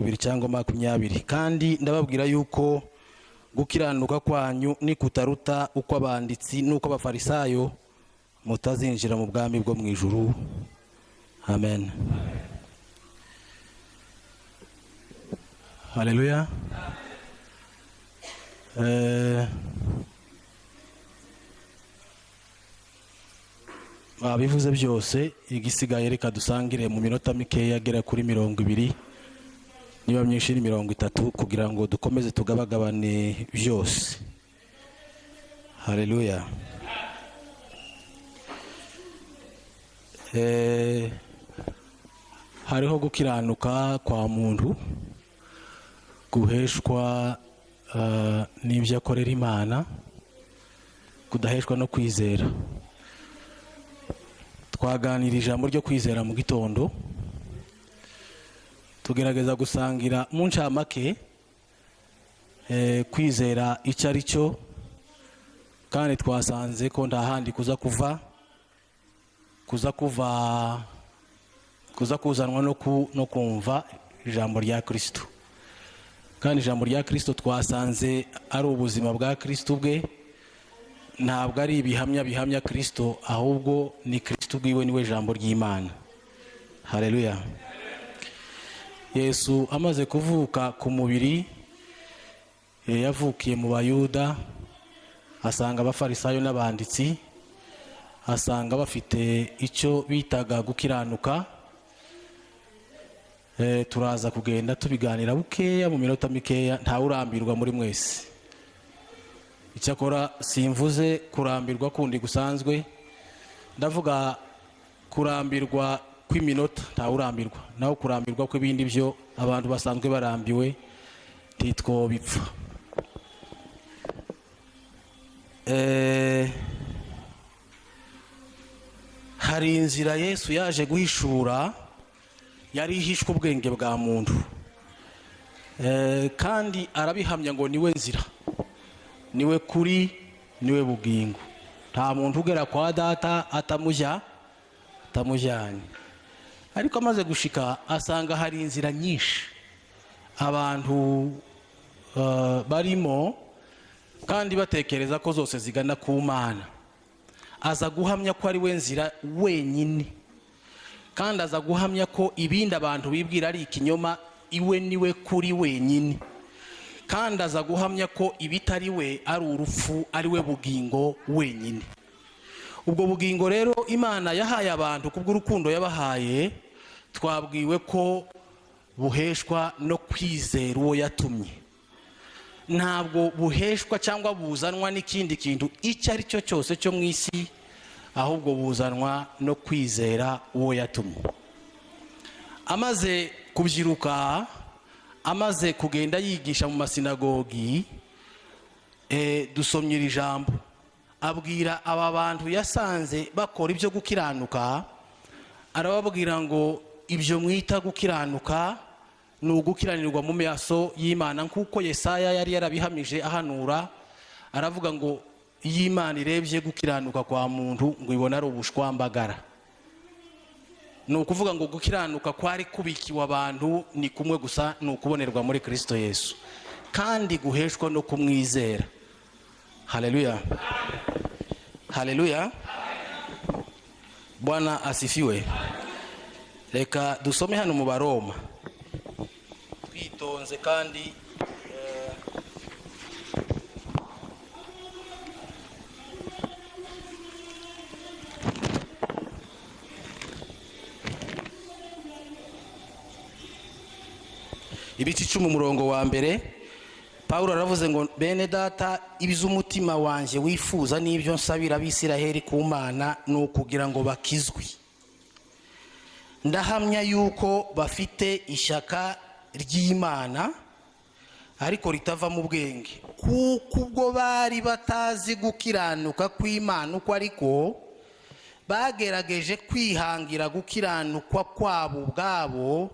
20 cyangwa 20, kandi ndababwira yuko gukiranuka kwanyu ni kutaruta uko abanditsi nuko abafarisayo mutazinjira mu bwami bwo mu ijuru. Amen. Haleluya. Babivuze byose, igisigaye reka dusangire mu minota mikeya agera kuri 20, niba myinshi ni 30, kugira ngo dukomeze tugabagabane byose. Haleluya. Hariho gukiranuka kwa muntu guheshwa n'ibyo akorera Imana, kudaheshwa no kwizera. Twaganira ijambo ryo kwizera mu gitondo, tugerageza gusangira mu ncamake kwizera icyo ari cyo, kandi twasanze ko nta handi kuza kuzanwa no kumva ijambo rya Kristo. Kandi ijambo rya Kristo twasanze ari ubuzima bwa Kristo bwe, ntabwo ari ibihamya Kristo, ahubwo ni Kristo bwiwe niwe jambo ry'Imana. Haleluya. Yesu amaze kuvuka ku mubiri, yavukiye mu Bayuda, asanga abafarisayo n'abanditsi, asanga bafite icyo bitaga gukiranuka. Turaza kugenda tubiganira bukeya mu minota mikeya, ntawurambirwa muri mwese. Icyakora simvuze kurambirwa kundi gusanzwe, ndavuga kurambirwa kw'iminota, ntawurambirwa. Naho kurambirwa kw'ibindi byo abantu basanzwe barambiwe titwo bipfa. Hari inzira Yesu yaje guhishura, yari ihishwe ubwenge bwa muntu, kandi arabihamya ngo niwe nzira, niwe kuri, niwe bugingo. Nta muntu ugera kwa data atamujyanye. Ariko amaze gushika asanga hari inzira nyinshi abantu barimo, kandi batekereza ko zose zigana ku Mana. Aza guhamya ko ari we nzira wenyine, kandi aza guhamya ko ibindi abantu bibwira ari ikinyoma, iwe niwe kuri wenyine. Kandi aza guhamya ko ibitari we ari urupfu, ari we bugingo wenyine. Ubwo bugingo rero Imana yahaye abantu kubw'urukundo yabahaye, twabwiwe ko buheshwa no kwizera uwo yatumye. Ntabwo buheshwa cyangwa buzanwa n'ikindi kintu icyo ari cyo cyose cyo mu isi, ahubwo buzanwa no kwizera uwo yatumye. Amaze kubyiruka, amaze kugenda yigisha mu masinagogi, dusomye iri jambo, abwira aba bantu yasanze bakora ibyo gukiranuka, arababwira ngo ibyo mwita gukiranuka ni ugukiranirwa mu maso y'Imana, nk'uko Yesaya yari yarabihamije ahanura, aravuga ngo iyo Imana irebye gukiranuka kwa muntu ngo ibona ari ubushwambagara. Ni ukuvuga ngo gukiranuka kwari kubikiwe abantu ni kumwe gusa, ni ukubonerwa muri Kristo Yesu, kandi guheshwa no kumwizera. Haleluya. Haleluya. Bwana asifiwe. Reka dusome hano mu Baroma twitonze, kandi ibice 10 umurongo wa mbere. Pawulo aravuze ngo bene data, ibiz'umutima wanje wifuza n'ibyo nsabira abisiraheli ku Mana ni ukugira ngo bakizwe. Ndahamya yuko bafite ishyaka ry'Imana, ariko ritava mu bwenge, kuko ubwo bari batazi gukiranuka kw'Imana uko ariko, bagerageje kwihangira gukiranukwa kwabo ubwabo,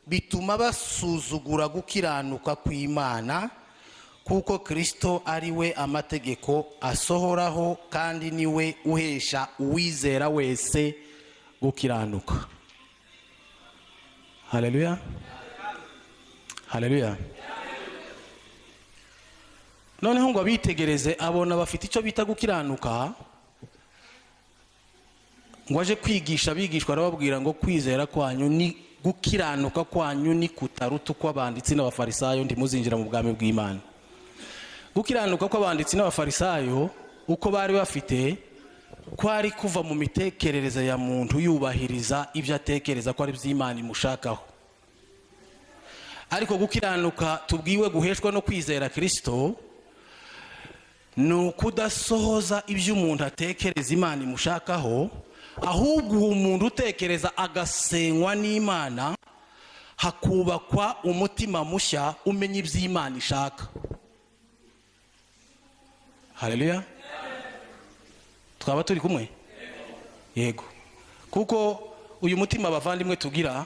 bituma basuzugura gukiranuka kw'Imana, kuko Kristo ari we amategeko asohoraho, kandi niwe uhesha uwizera wese gukiranuka. Haleluya. Haleluya. Noneho ngo abitegereze abona bafite icyo bita gukiranuka, ngo aje kwigisha abigishwa arababwira ngo kwizera kwanyu ni gukiranuka kwanyu ni kutaruta kw'abanditsi n'abafarisayo ntimuzinjira mu bwami bw'Imana. Gukiranuka kw'abanditsi n'abafarisayo uko bari bafite kwari kuva mu mitekerereze ya muntu yubahiriza ibyo atekereza ko ari by'Imana imushakaho. Ariko gukiranuka tubwiwe guheshwa no kwizera Kristo ni ukudasohoza ibyo umuntu atekereza Imana imushakaho, ahubwo uwo muntu utekereza agasenywa n'Imana, hakubakwa umutima mushya umenya iby'Imana ishaka. Haleluya. Twaba turi kumwe? Yego. Kuko uyu mutima bavandimwe tugira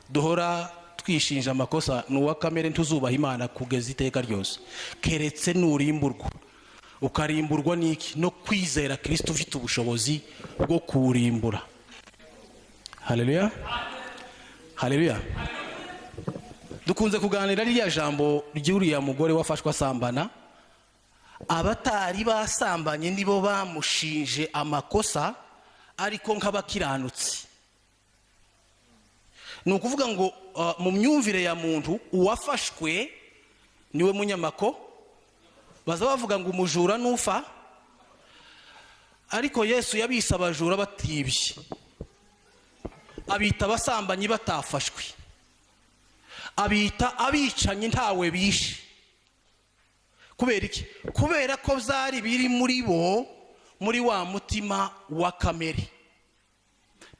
duhora twishinja amakosa n'uwa kamere ntuzubaha Imana kugeza iteka ryose, keretse nurimburwa. Ukarimburwa n'iki? No kwizera Kristo ufite ubushobozi bwo kurimbura. Haleluya. Haleluya. Dukunze kuganira ririya jambo ry'uriya mugore wafashwe asambana. Abatari basambanye nibo bamushinje amakosa, ariko nk'abakiranutsi. Ni ukuvuga ngo mu myumvire ya muntu uwafashwe niwe munyamako. Baza bavuga ngo umujura nufa, ariko Yesu yabise abajura batibye, abita abasambanyi batafashwe, abita abicanyi ntawe bishe. Kubera iki? Kubera ko byari biri muri bo, muri wa mutima wa kamere.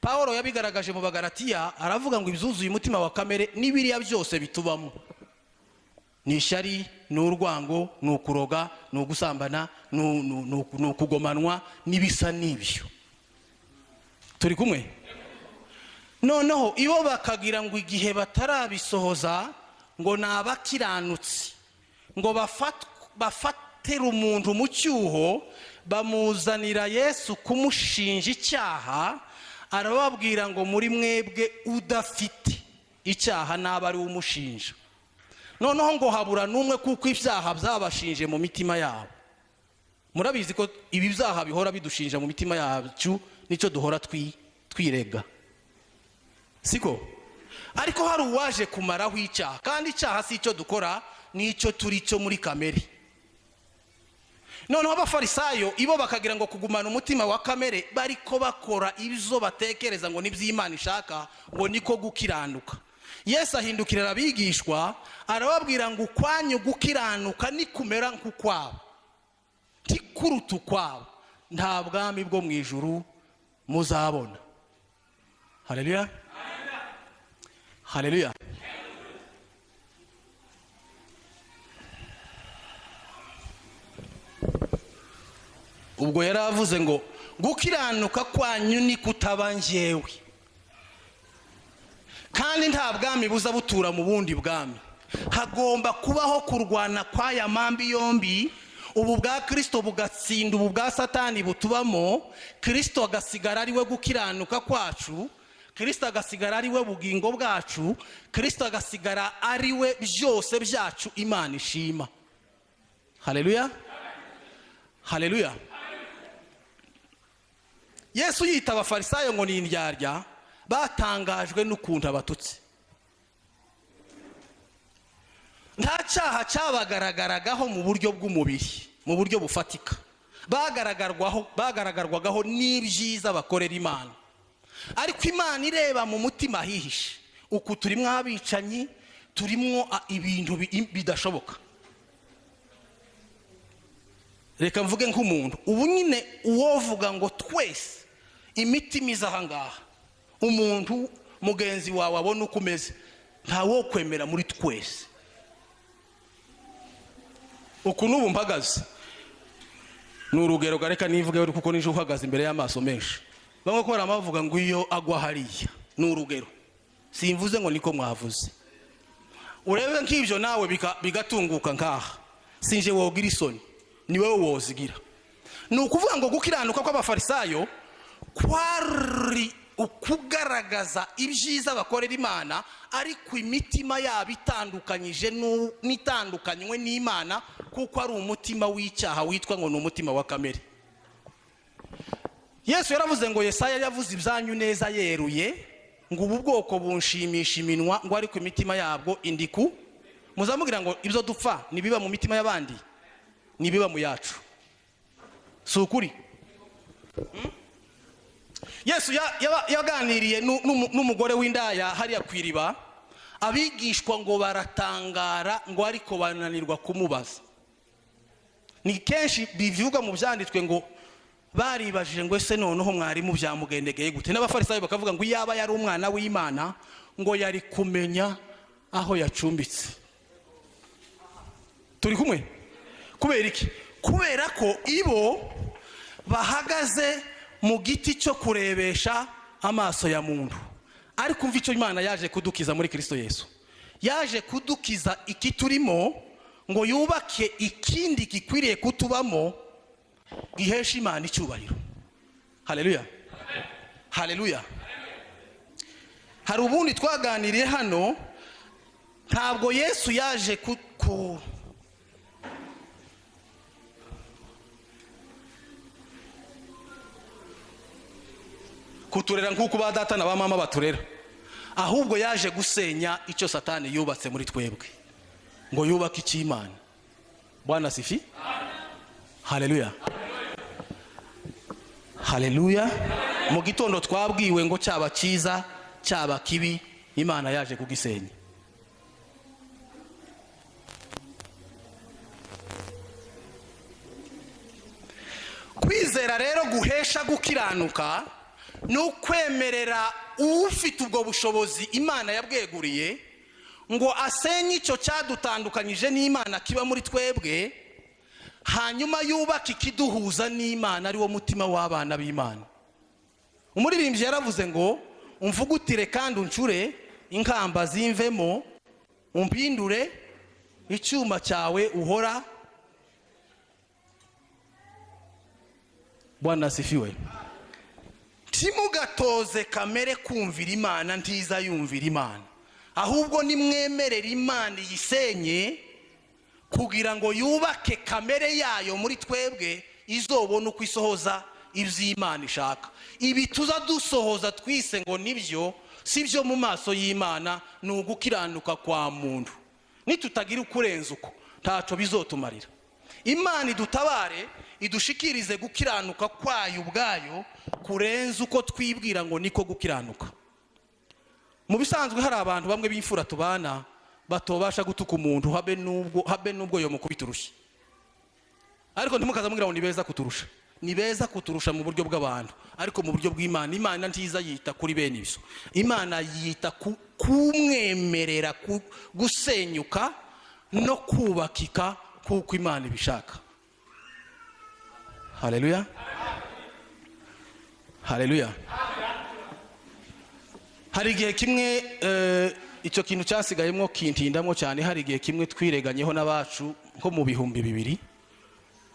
Pawulo yabigaragaje mu Bagalatiya, aravuga ngo ibyuzuye umutima wa kamere n'ibiriya byose bitubamo: ni ishyari, ni urwango, ni ukuroga, ni ugusambana, ni ukugomanwa n'ibisa n'ibyo. Turi kumwe? Noneho ibo bakagira ngo igihe batarabisohoza ngo ni abakiranutsi, ngo bafatira umuntu mu cyuho, bamuzanira Yesu kumushinja icyaha. Arababwira ngo muri mwebwe udafite icyaha n'aba ari umushinja. Noneho ngo habura n'umwe kuko ibyaha byabashinje mu mitima yabo. Murabizi ko ibi byaha bihora bidushinja mu mitima yacu, nicyo duhora twirega, siko? Ariko hari uwaje kumaraho icyaha, kandi icyaha si icyo dukora, nicyo turi cyo muri kamere. Noneho abafarisayo ibo bakagira ngo kugumana umutima wa kamere, bariko bakora ibyo batekereza ngo n'iby'Imana ishaka, ngo niko gukiranuka. Yesu ahindukirira abigishwa arababwira ngo ukwanyu gukiranuka ni kumera nk'ukwabo, ntikuruta ukwabo, nta bwami bwo mu ijuru muzabona. Haleluya. Haleluya. Ubwo yaravuze ngo gukiranuka kwanyu ni kutaba njyewe, kandi nta bwami buza butura mu bundi bwami. Hagomba kubaho kurwana kw'aya mambi yombi, ubu bwa Kristo bugatsinda ubu bwa Satani butubamo. Kristo agasigara ari we gukiranuka kwacu, Kristo agasigara ari we bugingo bwacu, Kristo agasigara ari we byose byacu Imana ishima. Haleluya. Haleluya. Yesu yita abafarisayo ngo ni indyarya, batangajwe n'ukuntu abatutsi. Nta cyaha cyabagaragaragaho mu buryo bw'umubiri, mu buryo bufatika. Bagaragarwagaho n'ibyiza bakorera Imana. Ariko Imana ireba mu mutima hihishe. Uku turimo abicanyi, turimo ibintu bidashoboka. Reka mvuge nk'umuntu ubu nyine uwovuga ngo twese imitima iza ahangaha, umuntu mugenzi wawe abona uko umeze, ntawo kwemera muri twese. Uku n'ubu mpagaze ni urugero, gareka nivuge kuko nije uhagaze imbere y'amaso menshi. Bamwe ko baramavuga ngo iyo agwa hariya, ni urugero. Simvuze ngo niko mwavuze. Urebe nk'ibyo nawe bigatunguka nkaha, sinje wogira isoni, ni wowe wozigira. Ni ukuvuga ngo gukiranuka kw'abafarisayo kwari ukugaragaza ibyiza bakorera Imana, ariko imitima yabo itandukanyije n'itandukanywe n'Imana, kuko ari umutima w'icyaha witwa ngo ni umutima wa kamere. Yesu yaravuze ngo, Yesaya yavuze ibyanyu neza yeruye, ngo ubu bwoko bunshimisha iminwa, ngo ariko imitima yabwo indiku. Muzamubwira ngo ibyo dupfa nibiba mu mitima y'abandi, nibiba mu yacu. Si ukuri? Yesu yaganiriye n'umugore w'indaya hariya ku iriba, abigishwa ngo baratangara, ngo ariko bananirwa kumubaza. Ni kenshi bivuga mu byanditswe ngo baribajije ngo ese noneho mwarimu byamugendegeye gute. N'abafarisayo bakavuga ngo yaba yari umwana w'Imana ngo yari kumenya aho yacumbitse. Turi kumwe? Kubera iki? Kubera ko ibo bahagaze mu giti cyo kurebesha amaso ya muntu. Ariko umva icyo Imana yaje kudukiza muri Kristo Yesu. Yaje kudukiza iki turimo, ngo yubake ikindi gikwiriye kutubamo gihesha Imana icyubahiro. Haleluya, haleluya. Hari ubundi twaganiriye hano, ntabwo Yesu yaje kuturera nk'uko ba data na ba mama baturera, ahubwo yaje gusenya icyo Satani yubatse muri twebwe, ngo yubake icy'Imana. Bwana sifi. Haleluya, haleluya. Mu gitondo twabwiwe ngo cyaba cyiza cyaba kibi, Imana yaje kugisenya. Kwizera rero guhesha gukiranuka ni ukwemerera ufite ubwo bushobozi Imana yabweguriye ngo asenye icyo cyadutandukanyije n'Imana kiba muri twebwe, hanyuma yubake ikiduhuza n'Imana, ari wo mutima w'abana b'Imana. Umuririmbyi yaravuze ngo, umvugutire kandi uncure, inkamba zimvemo, umpindure icyuma cyawe uhora. Bwana asifiwe. Timugatoze kamere kumvira Imana ntiza yumvira Imana, ahubwo nimwemerera Imana yisenye kugira ngo yubake kamere yayo muri twebwe, izobona uko isohoza iby'Imana ishaka. Ibi tuza dusohoza twise ngo nibyo, sibyo mu maso y'Imana, ni ugukiranuka kwa muntu. Nitutagira ukurenza uko, ntaco bizotumarira. Imana idutabare, idushikirize gukiranuka kwayo ubwayo kurenza uko twibwira ngo niko gukiranuka. Mu bisanzwe hari abantu bamwe b'imfura tubana batobasha gutuka umuntu habe nubwo yo mukubita urushyi, ariko ntimukazamubwira ngo ni beza kuturusha. Ni beza kuturusha mu buryo bw'abantu, ariko mu buryo bw'Imana, Imana ntiza yita kuri bene ibyo. Imana yita kumwemerera gusenyuka no kubakika kuko Imana ibishaka. Haleluya, haleluya. Hari igihe kimwe icyo kintu cyasigayemo kintindamo cyane. Hari igihe kimwe twireganyeho n'abacu nko mu 2000,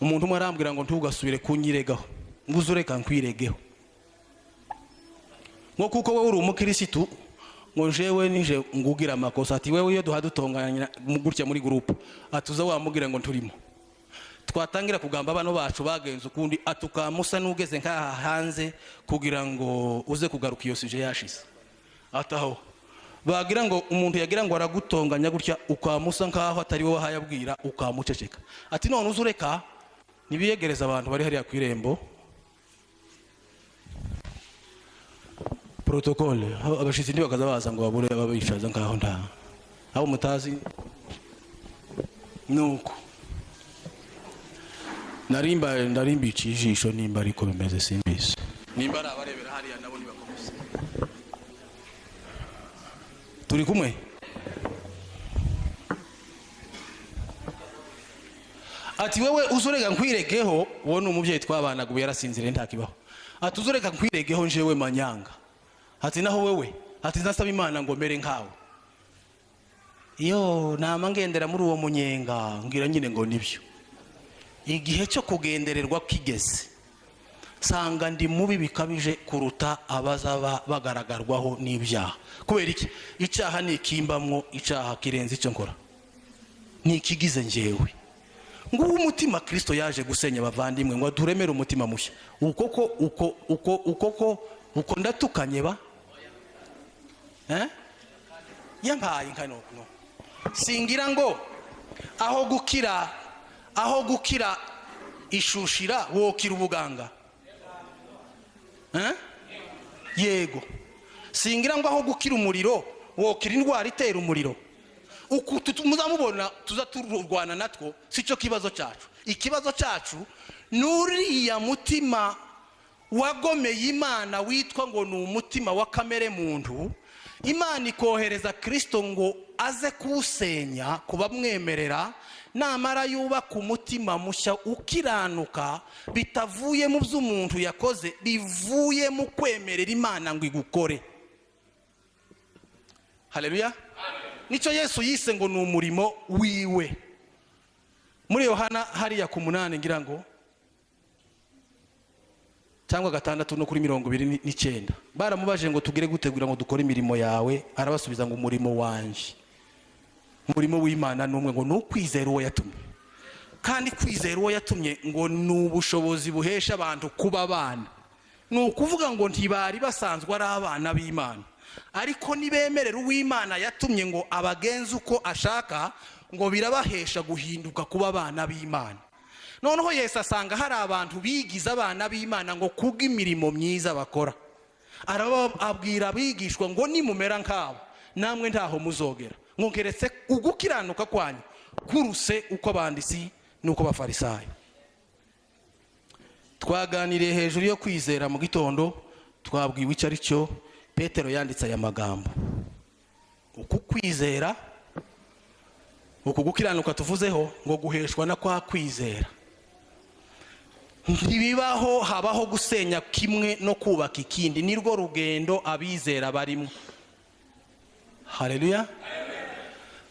umuntu umwe arambwira ngo ntugasubire kunyiregaho, nguze ureka nkwiregeho, ngo kuko wowe uri umukirisitu, ngo jewe nije ngugira amakosa. Ati wewe iyo duhadutonganya gutya muri groupe, atuza wamubwira ngo turimo. Twatangira kugamba abano bacu bagenze ukundi, atukamusa n'ugeze nkaha hanze kugira ngo uze kugaruka iyo suje yashize. Ataho bagira ngo umuntu yagira ngo aragutonganya gutya, ukamusa nkaho atari wowe hayabwira, ukamuceceka. Ati none uzureka nibiyegereza abantu bari hariya ku irembo, protocole abashitsi ndi bakaza baza ngo babure babicaza nkaho nta abo mutazi. Nuko ndarimbici ijisho nimba ariko bimeze simbizi, nimba ari abarebera hariya nabo nibakomeze. Turi kumwe? Ati wewe uzureka nkwiregeho, wowe n'umubyeyi twabanaga ubu yarasinzire ntakibaho. Ati uzureka nkwiregeho njewe manyanga. Ati naho wewe, ati ndasaba Imana ngo mere nkawe. Iyo nama ngendera muri uwo munyenga, ngira nyine ngo nibyo. Igihe cyo kugendererwa kigeze, sanga ndi mubi bikabije kuruta abazaba bagaragarwaho n'ibyaha. Kubera iki? Icyaha ni ikimbamwo, icyaha kirenze icyo nkora, ni ikigize njyewe. Nguwo umutima Kristo yaje gusenya bavandimwe, ngo aturemere umutima mushya. Uko ndatukanye ba yampaye nkano no singira ngo aho gukira ishushira wokira ubuganga. Yego, singira ngo aho gukira umuriro wokira indwara itera umuriro. Uku muzamubona tuza turwana natwo, sico kibazo cyacu. Ikibazo cyacu nuriya mutima wagomeye Imana witwa ngo ni umutima wa kamere muntu. Imana ikohereza Kristo ngo aze kuwusenya, kubamwemerera, namara yubaka umutima mushya ukiranuka, bitavuye mu by'umuntu yakoze, bivuye mu kwemerera Imana ngo igukore. Haleluya. Nico Yesu yise ngo ni umurimo wiwe. Muri Yohana hariya ku 8 ngira ngo cyangwa 6 no kuri 29 baramubaje ngo tugire gutegura ngo dukore imirimo yawe, arabasubiza ngo umurimo wanje, umurimo w'Imana n'umwe, ngo nukwizera uwo yatumye. Kandi kwizera uwo yatumye ngo n'ubushobozi buhesha abantu kuba abana. Nukuvuga ngo ntibari basanzwe ari abana b'Imana, ariko nibemerera uw'Imana yatumye ngo abagenze uko ashaka, ngo birabahesha guhinduka kuba abana b'Imana. Noneho Yesu asanga hari abantu bigize abana b'Imana ngo kubw'imirimo myiza bakora. Arababwira abigishwa ngo nimumera nkabo namwe ntaho muzogera, ngo keretse ugukiranuka kwanyu kuruse uko abandisi nuko bafarisayo. Twaganiriye hejuru yo kwizera mu gitondo, twabwiwe icyo ari cyo. Petero yanditse aya magambo: uku kwizera, uku gukiranuka tuvuzeho, ngo guheshwa na kwa kwizera. Ntibibaho, habaho gusenya kimwe no kubaka ikindi. Nirwo rugendo abizera barimo. Haleluya,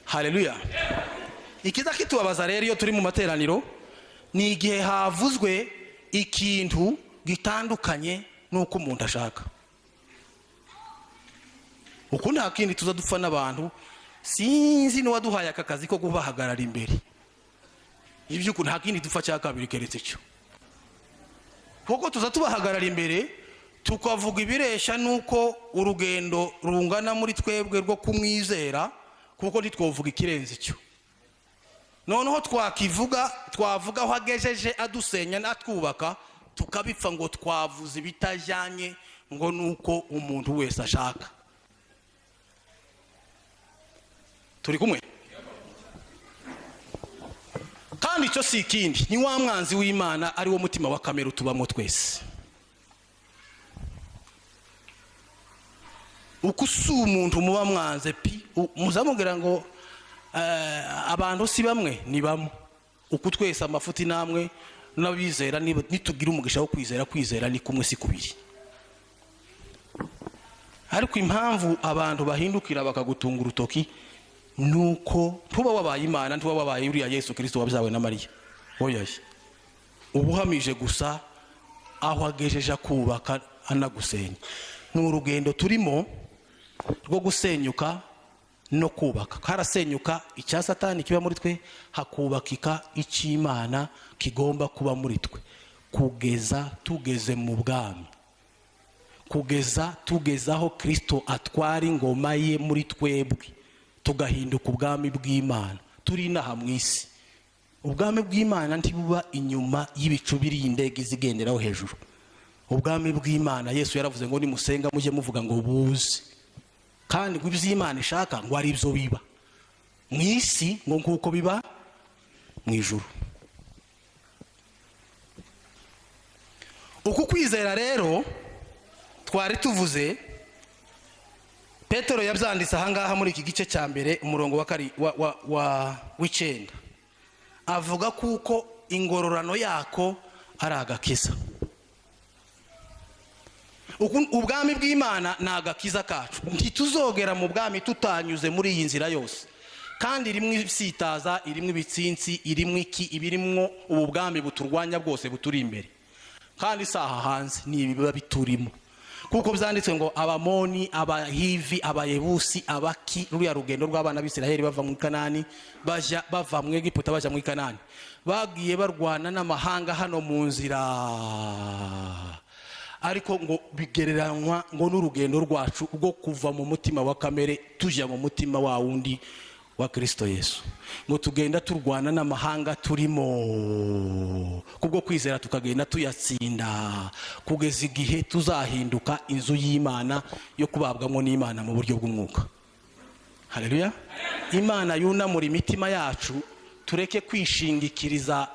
haleluya. Ikiza kitubabaza rero iyo turi mu materaniro, ni igihe havuzwe ikintu gitandukanye nuko umuntu ashaka. Uko nta kindi tuza dupfa n'abantu, sinzi n'uwaduhaye aka kazi ko kubahagarara imbere. Ibyo uko nta kindi dupfa cya kabiri keretse cyo, kuko tuza tubahagarara imbere tukavuga ibiresha nuko urugendo rungana muri twebwe rwo kumwizera, kuko ntitwovuga ikirenze cyo. Noneho twavuga aho agejeje adusenya natwubaka, tukabipfa ngo twavuze ibitajyanye ngo nuko umuntu wese ashaka. Turi kumwe? Kandi icyo si ikindi, ni wa mwanzi w'Imana ari wo mutima wa kamere tubamo twese. Uko si umuntu muba mwanze pi, muzamubwira ngo abantu si bamwe, ni bamwe. Uko twese amafuti namwe n'abizera nitugira umugisha wo kwizera ni kumwe si kubiri. Ariko impamvu abantu bahindukira bakagutunga urutoki nuko tuba wabaye Imana, tuba wabaye uriya Yesu Kristo wabyawe na Mariya. Oya, ubuhamije gusa aho agejeje kubaka anagusenya. Ni urugendo turimo rwo gusenyuka no kubaka. Karasenyuka icya Satani kiba muri twe, hakubakika icy'Imana kigomba kuba muri twe, kugeza tugeze mu bwami, kugeza tugezaho Kristo atwara ingoma ye muri twebwe, tugahinduka ubwami bw'Imana. Turi inaha mu isi, ubwami bw'Imana ntibuba inyuma y'ibicu biri indege zigenderaho hejuru. Ubwami bw'Imana Yesu yaravuze ngo nimusenga mujye muvuga ngo buze, kandi ngo iby'Imana ishaka ngo ari byo biba mu isi ngo nkuko biba mu ijuru. Uku kwizera rero twari tuvuze, Petero yabyanditse ahangaha muri iki gice cya mbere umurongo w'icenda, avuga kuko ingororano yako ari agakiza. Ubwami bw'Imana ni agakiza kacu. Ntituzogera mu bwami tutanyuze muri iyi nzira yose, kandi irimwo ibisitaza, irimwo ibitsinsi, irimwo iki, ibirimwo ubu bwami buturwanya bwose buturi imbere. kandi isaha hanze ni ibi biba biturimo, kuko byanditswe ngo abamoni, abahivi, abayebusi, abaki, ruriya rugendo rw'abana b'Isiraheli bava mu Kanani bava mu Egiputa baja mu Kanani, bagiye barwana n'amahanga hano mu nzira, ariko ngo bigereranywa ngo n'urugendo rwacu rwo kuva mu mutima wa kamere tujya mu mutima wa wundi wa Kristo Yesu, ngo tugenda turwana n'amahanga turimo, kubwo kwizera tukagenda tuyatsinda kugeza igihe tuzahinduka inzu y'Imana yo kubabwamo n'Imana mu buryo bw'umwuka. Haleluya. Imana yunamura imitima yacu, tureke kwishingikiriza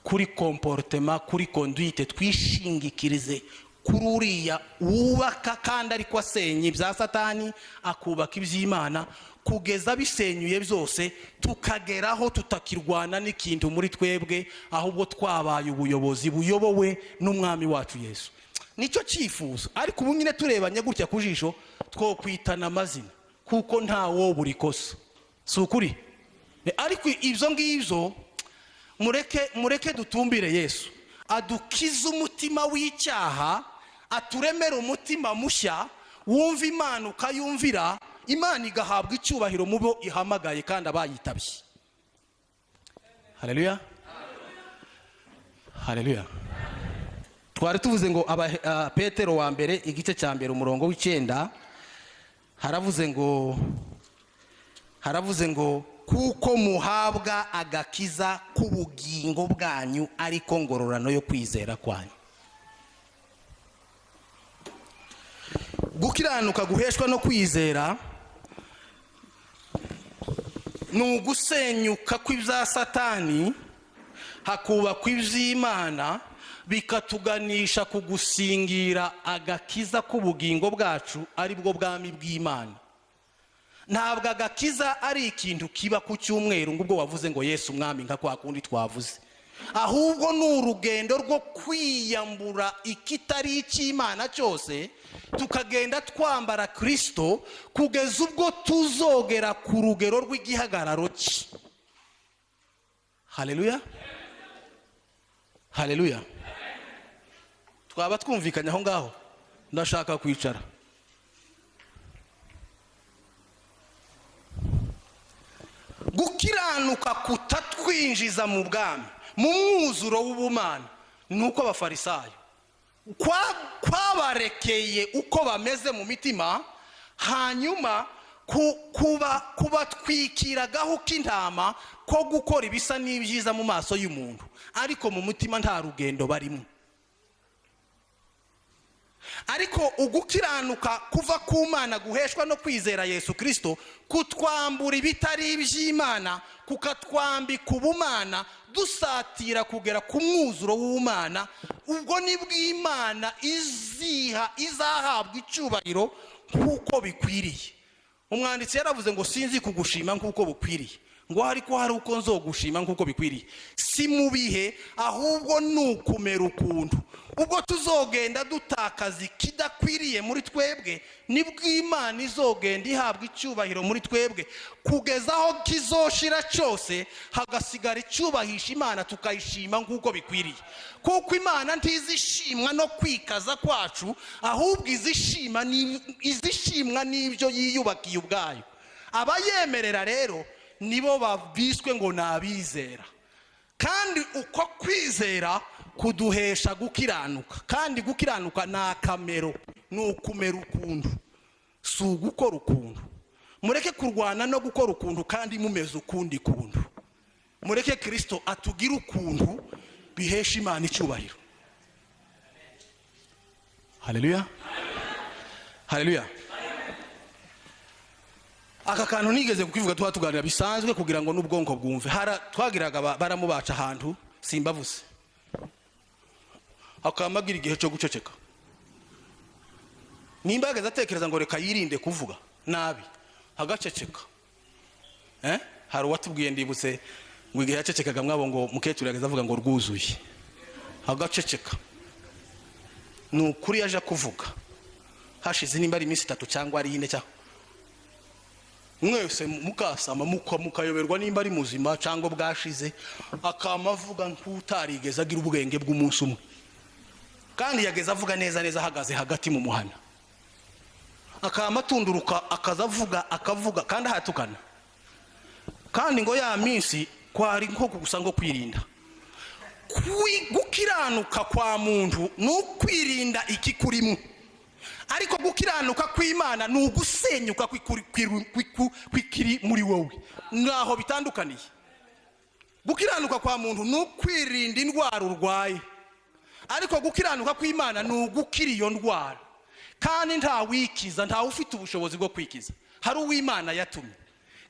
kuri comportement, kuri conduite, twishingikirize kuri uriya wubaka kandi ariko asenya ibya Satani akubaka iby'Imana, kugeza bisenyuye byose tukageraho tutakirwana n'ikintu muri twebwe, ahubwo twabaye ubuyobozi buyobowe n'umwami wacu Yesu. Nicyo cyifuzo. Ariko ubu nyine turebanye gutya ku jisho two kwitana amazina, kuko nta wo buri kosa, si ukuri? Ariko ibyo ngibyo mureke dutumbire Yesu adukize umutima w'icyaha, aturemera umutima mushya wumva Imana ukayumvira, Imana igahabwa icyubahiro mu bo ihamagaye kandi abayitabye. Haleluya. Haleluya. Twari tuvuze ngo Petero wa mbere igice cya mbere umurongo w'9 haravuze ngo kuko muhabwa agakiza k'ubugingo bwanyu ariko ngororano yo kwizera kwanyu. Gukiranuka guheshwa no kwizera ni ugusenyuka kw'ibya Satani hakubakwa iby'Imana, bikatuganisha ku gusingira agakiza k'ubugingo bwacu ari bwo bwami bw'Imana. Ntabwo agakiza ari ikintu kiba ku cyumweru ngo ubwo wavuze ngo Yesu umwami nka kwa kundi twavuze, ahubwo ni urugendo rwo kwiyambura ikitari icy'Imana cyose, tukagenda twambara Kristo kugeza ubwo tuzogera ku rugero rw'igihagararo cye. Haleluya. Haleluya. Twaba twumvikanye aho ngaho? Ndashaka kwicara. Gukiranuka kutatwinjiza mu bwami, mu mwuzuro w'ubumana, nuko abafarisayo kwabarekeye uko bameze mu mitima, hanyuma kubatwikiragaho k'intama ko gukora ibisa n'ibyiza mu maso y'umuntu, ariko mu mutima nta rugendo barimo. Ariko ugukiranuka kuva ku Mana guheshwa no kwizera Yesu Kristo kutwambura ibitari iby'Imana, kukatwambika ubumana, dusatira kugera ku mwuzuro w'Imana. Ubwo nibwo Imana izahabwa icyubahiro nk'uko bikwiriye. Umwanditsi yaravuze ngo sinzi kugushima nk'uko bukwiriye, ngo ariko hari uko nzogushima nk'uko bikwiriye, si mu bihe ahubwo nukumera ukuntu. Ubwo tuzogenda dutakaza ikidakwiriye muri twebwe, nibwo Imana izogenda ihabwa icyubahiro muri twebwe, kugeza aho kizoshira cyose hagasigara icyubahisha Imana tukayishima nk'uko bikwiriye. Kuko Imana ntizishimwa no kwikaza kwacu, ahubwo izishimwa n'ibyo yiyubakiye ubwayo. Abayemerera rero nibo babiswe ngo nabizera, kandi uko kwizera kuduhesha gukiranuka, kandi gukiranuka ni akamero, ni ukumera ukuntu, si ugukora ukuntu. Mureke kurwana no gukora ukuntu kandi mumeze ukundi kuntu. Mureke Kristo atugire ukuntu bihesha Imana icyubahiro. Haleluya. Haleluya. Aka kantu nigeze kukivuga tuganira bisanzwe kugira ngo n'ubwonko bwumve. Twagiraga baramubaca ahantu simbavuze, akamagira igihe cyo guceceka. Nimba yageze atekereza ngo reka yirinde kuvuga nabi, agaceceka. Hari uwatubwiye ndibutse ngo igihe yacecekaga mwabo ngo mukecuru yageze avuga ngo rwuzuye, agaceceka. Ni ukuri yaje kuvuga hashize nimba ari iminsi 3 cyangwa ari 4 cyangwa mwese mukasama mukayoberwa nimba ari muzima cyangwa bwashize, akamavuga nk'utarigeze agira ubwenge bw'umunsi umwe. kandi yageze avuga neza neza ahagaze hagati mu muhana, akamatunduruka akavuga kandi ahatukana. Kandi ngo ya minsi kwari nko gusa ngo kwirinda. Gukiranuka kwa muntu n'ukwirinda iki kurimo, ariko gukiranuka kw'Imana n'ugusenyuka kwikiri muri wowe. Naho bitandukaniye. Gukiranuka kwa muntu n'ukwirinda indwara urwaye, ariko gukiranuka kw'Imana n'ugukira iyo ndwara. Kandi nta wikiza, nta ufite ubushobozi bwo kwikiza, hari uw'Imana yatumye.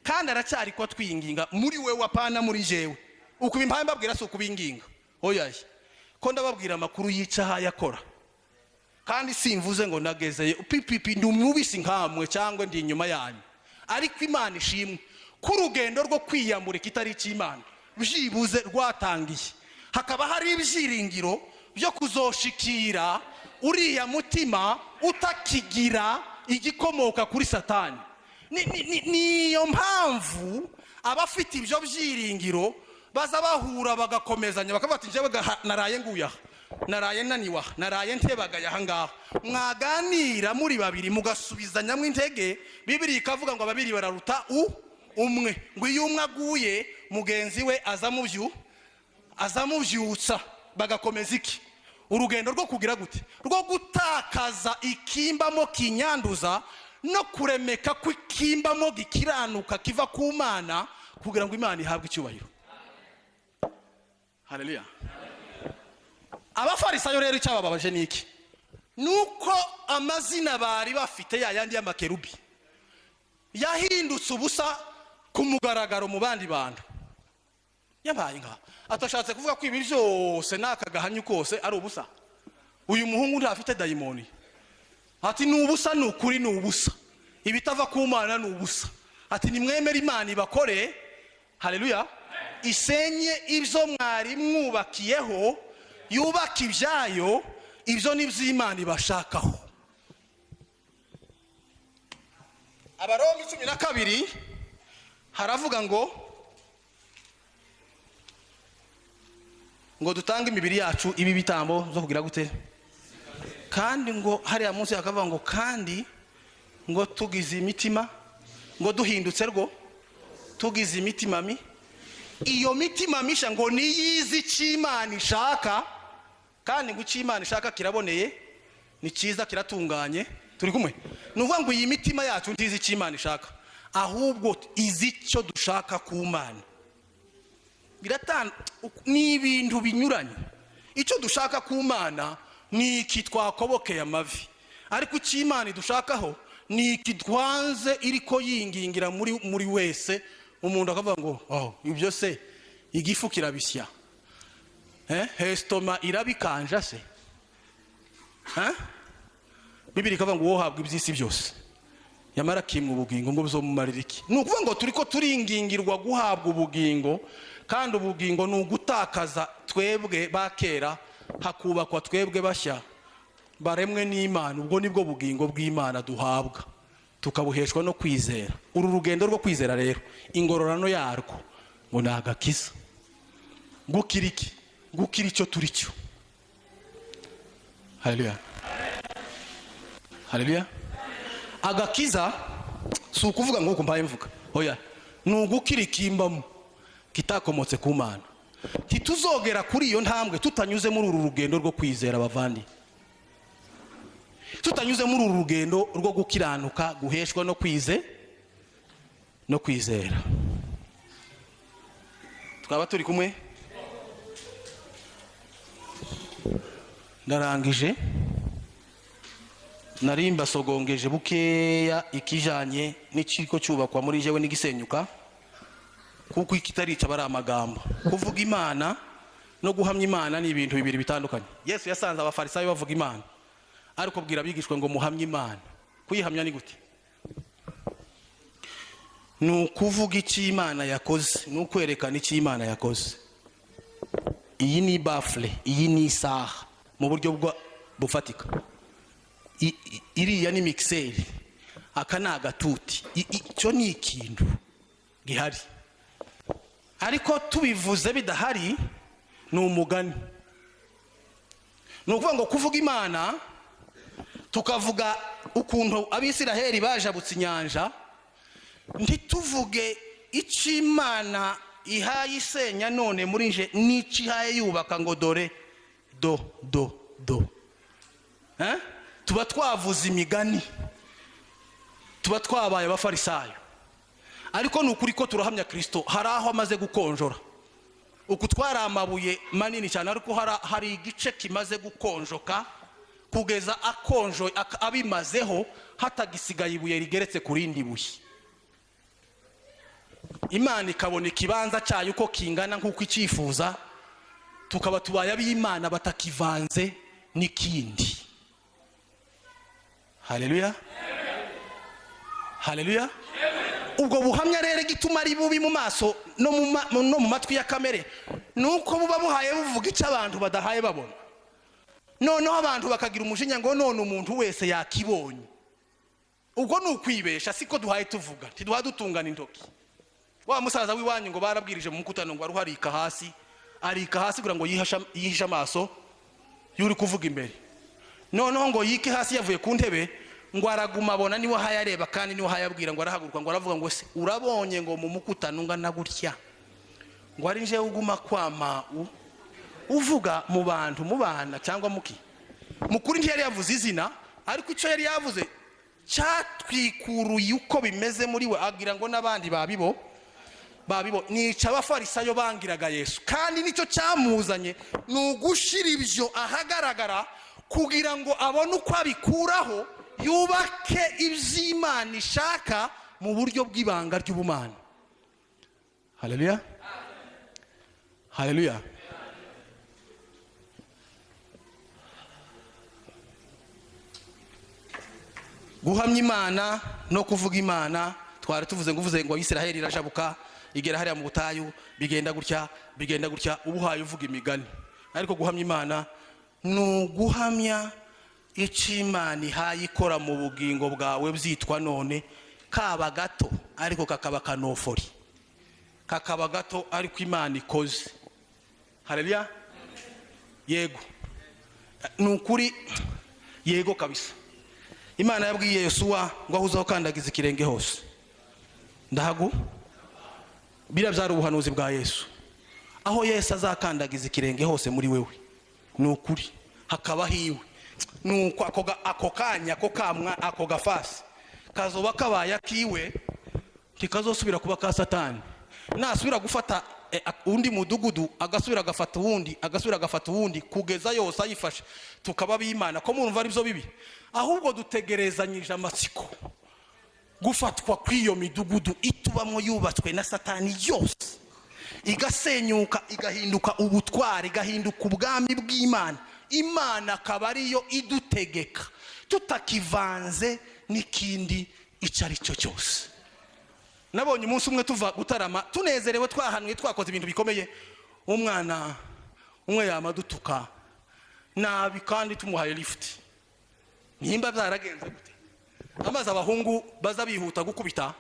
Kandi aracyari ko twinginga muri wewe apana muri jewe. Uko impamvu mbabwira so kubinginga oyaye ko ndababwira amakuru yica yakora, kandi simvuze ngo nagezeye pipipi ndi umubisi nkamwe cyangwa ndi inyuma yanyu. Ariko Imana ishimwe ku rugendo rwo kwiyambura kitari cy'Imana byibuze rwatangiye, hakaba hari ibyiringiro byo kuzoshikira uriya mutima utakigira igikomoka kuri Satani. Niyo mpamvu abafite ibyo byiringiro baza bahura bagakomezanya bakabati njyewe naraye nguyaha, naraye naniwa, naraye ntebagaye ahangaha. Mwaganira muri babiri mugasubizanyamo intege. Bibiri ikavuga ngo ababiri bararuta umwe, ngo iyo umwe aguye mugenzi we azamubyutsa bagakomeza iki urugendo rwo kugira gute, rwo gutakaza ikimbamo kinyanduza no kuremeka kw'ikimbamo gikiranuka kiva ku Mana, kugira ngo Imana ihabwe icyubahiro. Haleluya. Abafarisayo rero icyabababaje niki, nuko amazina bari bafite yayandi y'amakerubi yahindutse ubusa ku mugaragaro mu bandi bantu. Yabaye nka atashatse kuvuga ko ibi byose nakagahanyu kose ari ubusa. Uyu muhungu ntafite dayimoni, ati ni ubusa, ni ukuri ni ubusa, ibitava ku Mana ni ubusa. Ati nimwemere Imana ibakore, haleluya, isenye ibyo mwari mwubakiyeho, yubaka ibyayo, ibyo ni by'Imana ibashakaho. Abaroma 12 haravuga ngo dutange imibiri yacu ibi bitambo zo kugira gute. Kandi ngo hariya munsi hakavuga ngo kandi ngo tugize imitima, ngo duhindutse rwo tugize imitima mi. Iyo mitima misha ngo niyizi cy'Imana ishaka, kandi ngo cy'Imana ishaka kiraboneye, ni cyiza, kiratunganye. Turi kumwe? Nuvuga ngo iyi mitima yacu ntizi cy'Imana ishaka, ahubwo izi cyo dushaka ku Mana. Ni ibintu binyuranye. Icyo dushaka ku Mana ni iki twakobokeye amavi, ariko cy'Imana dushakaho ni iki twanze iriko yingingira muri wese. Umuntu akavuga ngo ibyo se igifu kirabisya, hestoma irabikanja se, Bibiri ikavuga ngo wohabwa iby'isi byose yamara kimwe ubugingo ngo buzomumarira iki. Ni ukuvuga ngo turiko turingingirwa guhabwa ubugingo, kandi ubugingo ni ugutakaza twebwe bakera hakubakwa twebwe bashya baremwe n'Imana. Ubwo nibwo bugingo bw'Imana duhabwa tukabuheshwa no kwizera. Uru rugendo rwo kwizera rero ingororano yarwo ngo nagakiza, gukira iki, gukira icyo turi cyo. Haleluya, haleluya. Agakiza si ukuvuga ngo uko mbaye mvuga, oya, ni ugukira ikimbamo kitakomotse ku Mana. Tituzogera kuri iyo ntambwe tutanyuze muri uru rugendo rwo kwizera abavandi, tutanyuze muri uru rugendo rwo gukiranuka guheshwa no kwizera. Twaba turi kumwe? Ndarangije, narimba sogongeje bukeya ikijanye n'ikiko cyubakwa muri jewe n'igisenyuka, kuko ikitarica bari amagambo. Kuvuga Imana no guhamya Imana ni ibintu bibiri bitandukanye. Yesu yasanze abafarisayo bavuga Imana, ariko bwira abigishwe ngo muhamye Imana. Kuyihamya ni gute? Ni ukuvuga icyo Imana yakoze, ni ukwerekana icyo Imana yakoze. Iyi ni bafle, iyi ni isaha mu buryo bufatika, iriya ni mixeri, aka ni agatuti. Icyo ni ikintu gihari, ariko tubivuze bidahari ni umugani. ni ukuvuga ngo kuvuga Imana tukavuga ukuntu abisiraheli bajabutse inyanja, ntituvuge icyo Imana ihaye isenya none muri nje n'icyo ihaye yubaka ngo dore do. Tuba twavuze imigani, tuba twabaye abafarisayo. Ariko ni ukuri ko turahamya Kristo hari aho amaze gukonjora. Uku twari amabuye manini cyane, ariko hari igice kimaze gukonjoka kugeza akonjo abimazeho hatagisigaye ibuye rigeretse ku rindi buye. Imana ikabona ikibanza cyayo uko kingana nk'uko icyifuza, tukaba tubaye ab'Imana batakivanze n'ikindi. Haleluya, haleluya. Ubwo buhamya rero gituma ari bubi mu maso no mu matwi ya kamere, nuko buba buhaye buvuga icyo abantu badahaye babona. Noneho abantu bakagira umujinya ngo none umuntu wese yakibonye. Ubwo ni ukwibesha, siko duhaye tuvuga, ntiduha dutungana intoki. Wa musaza w'iwanyu ngo barabwirije mu mukutano ngo aruharika hasi, arika hasi kugira ngo yihisha amaso yuri kuvuga imbere. Noneho ngo yike hasi yavuye ku ntebe, ngo araguma abona niwe hayareba kandi niwe hayabwira, ngo arahaguruka ngo aravuga ngo se urabonye ngo mu mukutano ngana gutya, ngo ari nje uguma kwama uvuga mu bantu mu bana cyangwa muki mukuri. Ntiyari yavuze izina, ariko icyo yari yavuze cyatwikuruye uko bimeze muri we, agira ngo n'abandi babibo nica abafarisayo bangiraga Yesu. Kandi nicyo cyamuzanye, ni ugushira ibyo ahagaragara kugira ngo abone uko abikuraho, yubake iby'Imana ishaka mu buryo bw'ibanga ry'ubumana. Haleluya, haleluya. Guhamya Imana no kuvuga Imana, twari tuvuze ngo Isiraheli irajabuka igera hariya mu butayu, bigenda gutya ubuhaye uvuga imigani. Ariko guhamya Imana ni uguhamya icyo Imana ihaye ikora mu bugingo bwawe byitwa none, kaba gato ariko kakaba kanofori, kakaba gato ariko Imana ikoze. Haleluya, yego, ni ukuri, yego kabisa. Imana yabwiye Yosuwa ngo ahuzaho kandagiza ikirenge hose. Ndahagu bira byari ubuhanuzi bwa Yesu, aho Yesu azakandagiza ikirenge hose muri wewe, ni ukuri hakaba hiwe. Nuko ako kanya ko kamwa ako gafasi kazoba kabaye akiwe, kikazosubira kuba ka Satani. Nasubira gufata undi mudugudu, agasubira agafata uwundi, agasubira agafata uwundi, kugeza yose ayifashe, tukaba b'Imana. Ko murumva ari byo bibi? Ahubwo dutegerezanyije amatsiko gufatwa kw'iyo midugudu itubamwo yubatswe na Satani yose, igasenyuka igahinduka ubutware, igahinduka ubwami bw'Imana. Imana akaba ariyo idutegeka, tutakivanze n'ikindi icyo ari cyo cyose. Nabonye umunsi umwe tuva gutarama tunezerewe, twahanuye, twakoze ibintu bikomeye, umwana umwe yamadutuka nabi kandi tumuhaye lift. Nimba byaragenze gute? Amaze abahungu baza bihuta gukubita,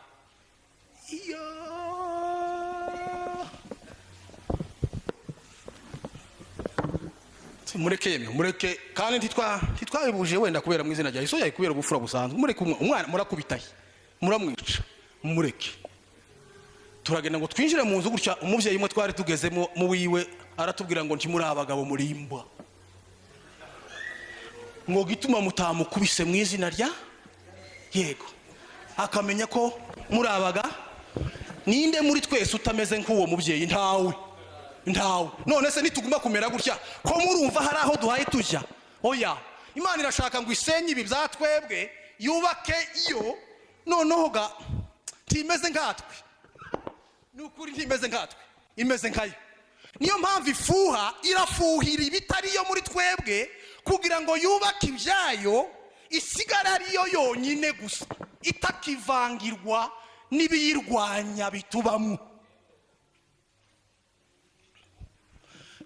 mureke kandi ntitwabibuje wenda kubera mu izina rya Yesu, yayi kubera ubufura busanzwe. Mureke umwana murakubitaye, muramwica, mureke. Turagenda ngo twinjire mu nzu gutya, umubyeyi umwe twari tugezemo mu wiwe aratubwira ngo ntimuri abagabo murimba, ngo gituma mutamukubise mu izina rya yego. Akamenya ko muri abaga, ninde muri twese utameze nk'uwo mubyeyi? Ntawe. None se nituguma kumera gutya, ko murumva hari aho duhaye tujya? Oya, Imana irashaka ngo isenye ibi byatwebwe, yubake iyo noneho ga timeze nkatwe. Nukuri ntimeze nkatwe, imeze nkayo. Niyo mpamvu ifuha irafuhira ibitariyo muri twebwe, kugira ngo yubake ibyayo, isigara ariyo yonyine gusa, itakivangirwa n'ibiyirwanya bitubamo.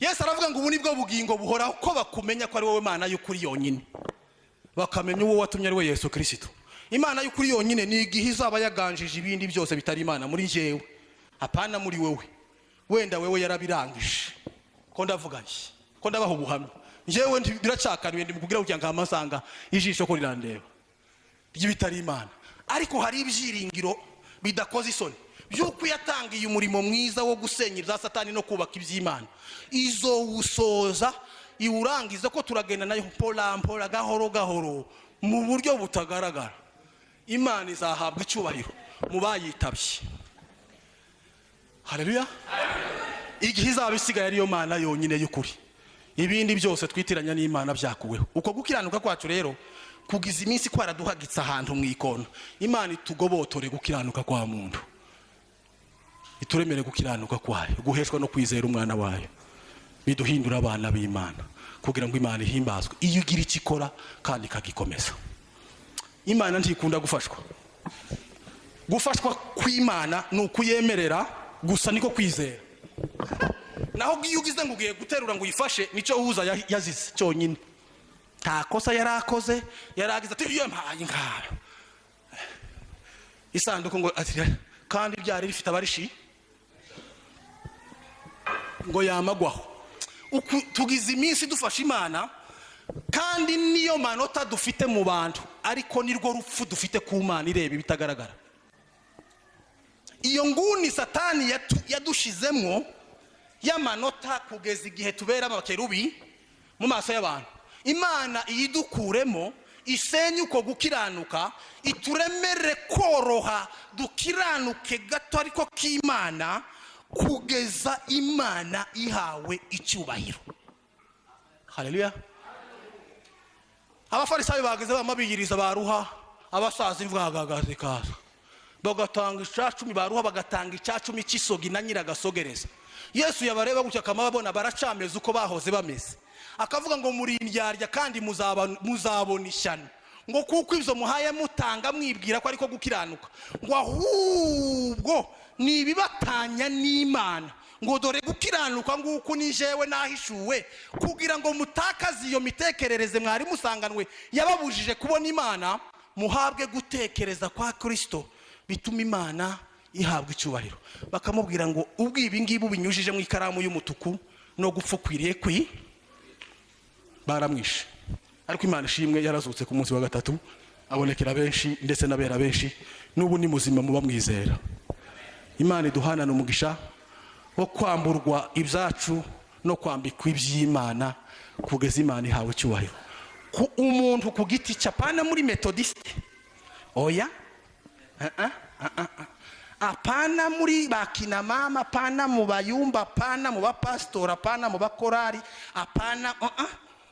Yesu aravuga ngo ubu nibwo bugingo buhoraho, ko bakumenya ko ari wowe Mana y'ukuri yonyine, bakamenya uwo watumye ari we Yesu Kristo. Imana y'ukuri yonyine ni igihe izaba yaganjije ibindi byose bitari Imana muri njyewe, apana muri wowe. Wenda wewe yarabirangije, ko ndavuga iki, ko ndabaho ubuhamya. njyewe biracakaniwe ndi mukubwira kugira ngo amasanga ijisho ko rirandeba ry'ibitari Imana, ariko hari ibyiringiro bidakoze isoni by'uko yatangiye umurimo mwiza wo gusenya ibya Satani no kubaka iby'Imana, izo usoza iwurangiza ko turagenda nayo mpola gahoro gahoro mu buryo butagaragara. Imana izahabwa icyubahiro mu bayitabye. Haleluya. Igihe izaba isigaye ariyo Mana yonyine y'ukuri, ibindi byose twitiranya n'Imana byakuweho. Uko gukiranuka kwacu rero kugiza iminsi kwaraduhagitse ahantu mwikona. Imana itugobotore gukiranuka kwa muntu, ituremere gukiranuka kwayo, guheshwa no kwizera umwana wayo, biduhindura abana b'Imana kugira ngo Imana ihimbazwe iyo ugira ikikora kandi kagikomeza. Imana ntikunda gufashwa kw'Imana ni ukuyemerera gusa niko kwizera. Naho iyo ugize ngo ugiye guterura ngo uyifashe nicyo uhuza yazize cyonyine, nta kosa yarakoze, yaragize ati iyo mpaye ngaho isanduku ngo ati kandi byari bifite abarishi ngo yamagwaho. Tugize iminsi dufasha Imana kandi niyo manota dufite mu bantu, ariko nirwo rupfu dufite ku Mana ireba ibitagaragara. Iyo nguni Satani yadushizemo y'amanota kugeza igihe tubera abakerubi mu maso y'abantu, Imana iyidukuremo isenye uko gukiranuka, ituremere koroha dukiranuke gato ariko k'Imana kugeza Imana ihawe icyubahiro. Haleluya. Abafarisayo bageze bamabiyiriza baruha, abasaza imvugagaze kaza bagatanga icacumi, baruha bagatanga icacumi cy'isogi na nyiragasogereza. Yesu yabareba gutya akamababona baracameza uko bahoze bameze, akavuga ngo muri indyarya kandi muzabona ishyano, ngo kuko ibyo muhaye mutanga mwibwira ko ariko gukiranuka, ngo ahubwo ni ibibatanya n'Imana, ngo dore gukiranuka nguko ni jewe nahishuwe, kugira ngo mutakaze iyo mitekerereze mwari musanganwe yababujije kubona Imana, muhabwe gutekereza kwa Kristo bituma Imana ihabwa icyubahiro. Bakamubwira ngo ubwo ibi ngibi binyujije mu ikaramu y'umutuku no gupfukwiriye kwi, baramwishe. Ariko Imana ishimwe yarazutse ku munsi wa gatatu, abonekera benshi ndetse n'abera benshi, n'ubu ni muzima muba mwizera. Imana iduhanana umugisha wo kwamburwa ibyacu no kwambikwa iby'Imana kugeza Imana ihawe icyubahiro. Umuntu ku giti cyapana muri metodiste, oya, apana muri bakina mama, apana mu bayumba, apana mu bapastora, apana mu bakorari, apana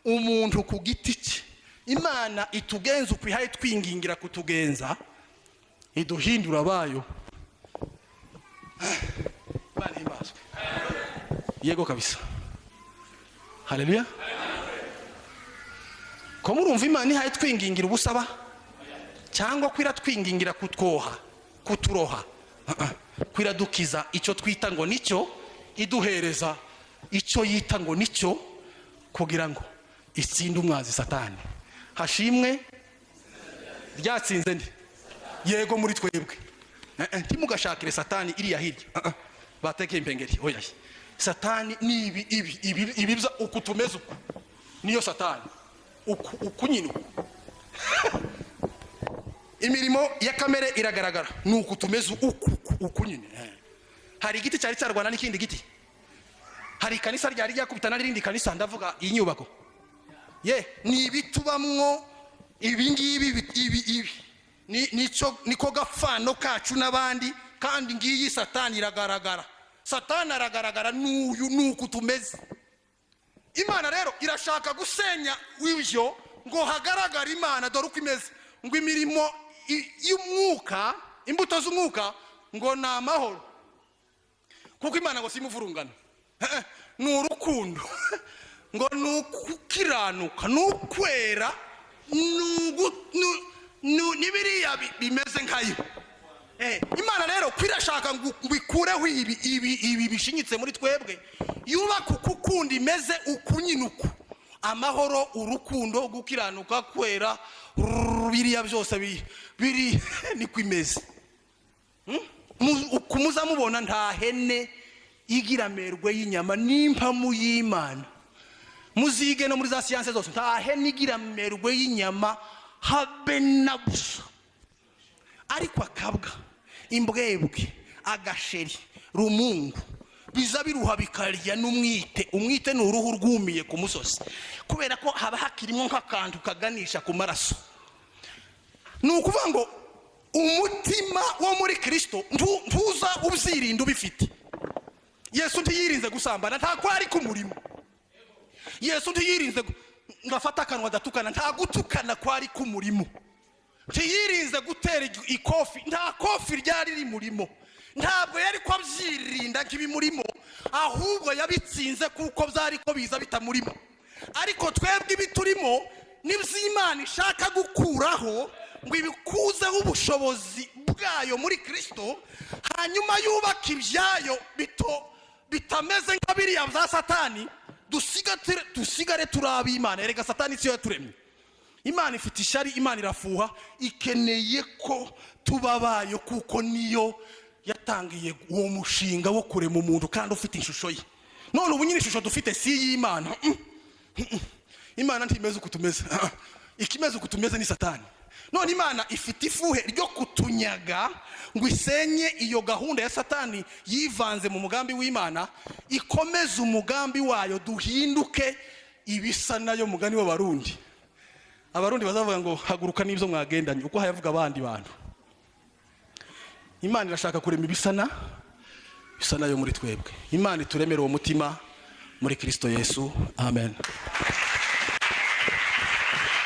umuntu ku giti cye. Imana itugenza uko ihaye twingingira kutugenza, iduhindura abayo. Imana imbazwe. Yego kabisa. Haleluya. Ko murumva Imana ihaye twingingira ubusaba cyangwa kwira twingingira kutwoha kuturoha, kwiradukiza icyo twita ngo nicyo, iduhereza icyo yita ngo nicyo, kugira ngo itsinde umwazi Satani. Hashimwe ryatsinze ndi yego muri twebwe. Ntimugashakire Satani iriya hirya, batekeye impengeri. Oya, Satani ni ibi uku tumeze uku niyo Satani uku nyine. Imirimo ya kamere iragaragara nuko tumeze uku nyine. Hari igiti cyari cyarwana n'ikindi giti, hari kanisa ryari ryakubitana n'irindi kanisa, ndavuga iyi nyubako ni ibitubamwo ibi ngibi niko gafano kacu n'abandi, kandi ngiyi Satani iragaragara. Satani aragaragara nuko tumeze. Imana rero irashaka gusenya w'ibyo ngo hagaragara Imana dore uko imeze, ngo imirimo y'umwuka, imbuto z'umwuka ngo ni amahoro, kuko Imana ngo simuvurungana, ni urukundo, ngo ni ukukiranuka, ni ukwera, n'ibiriya bimeze nkayo. Imana rero kwirashaka ngo bikureho ibi bishinyitse muri twebwe, yubaka ukukundi imeze ukunyine uku, amahoro, urukundo, gukiranuka, kwera, biriya byose biri niko imeze. Ukumuza mubona nta hene igira amerwe y'inyama n'impamu y'Imana, muzige no muri za siyanse zose nta hene igira merwe y'inyama habe na busa, ariko akabwa, imbwebwe, agasheri, rumungu biza biruha bikarya n'umwite. Umwite ni uruhu rwumiye ku musozi kubera ko haba hakirimo nk'akantu kaganisha ku maraso. Ni ukuvuga ngo umutima wo muri Kristo ntuza ubyirinda ubifite. Yesu ntiyirinze gusambana, nta ko ari ku murimo. Yesu ntiyirinze ngafata akanwa adatukana, nta gutukana ko ari ku murimo. Ntiyirinze gutera ikofi, nta kofi ryari riri murimo. Ntabwo yari ko abyirinda nk'ibimurimo, ahubwo yabitsinze kuko byari ko biza bitamurimo. Ariko twebwe ibiturimo n'iby'Imana ishaka gukuraho ngo ibikuzeho ubushobozi bwayo muri Kristo, hanyuma yubaka ibyayo bitameze nka biriya bya Satani, dusigare turaba Imana. Erega Satani siyo yaturemye. Imana ifite ishari, Imana irafuha, ikeneye ko tubabayo kuko niyo yatangiye uwo mushinga wo kurema umuntu kandi ufite ishusho ye. None ubu nyine ishusho dufite si y'Imana. Imana ntimeze uko tumeze, ikimeze uko tumeze ni Satani. None Imana ifite ifuhe ryo kutunyaga ngo isenye iyo gahunda ya Satani yivanze mu mugambi w'Imana, ikomeze umugambi wayo, duhinduke ibisa nayo. Mugani w'Abarundi, Abarundi bazavuga ngo haguruka n'ibyo mwagendanye, uko hayavuga abandi bantu. Imana irashaka kurema ibisa nayo muri twebwe. Imana ituremera uwo mutima muri Kristo Yesu. Amen.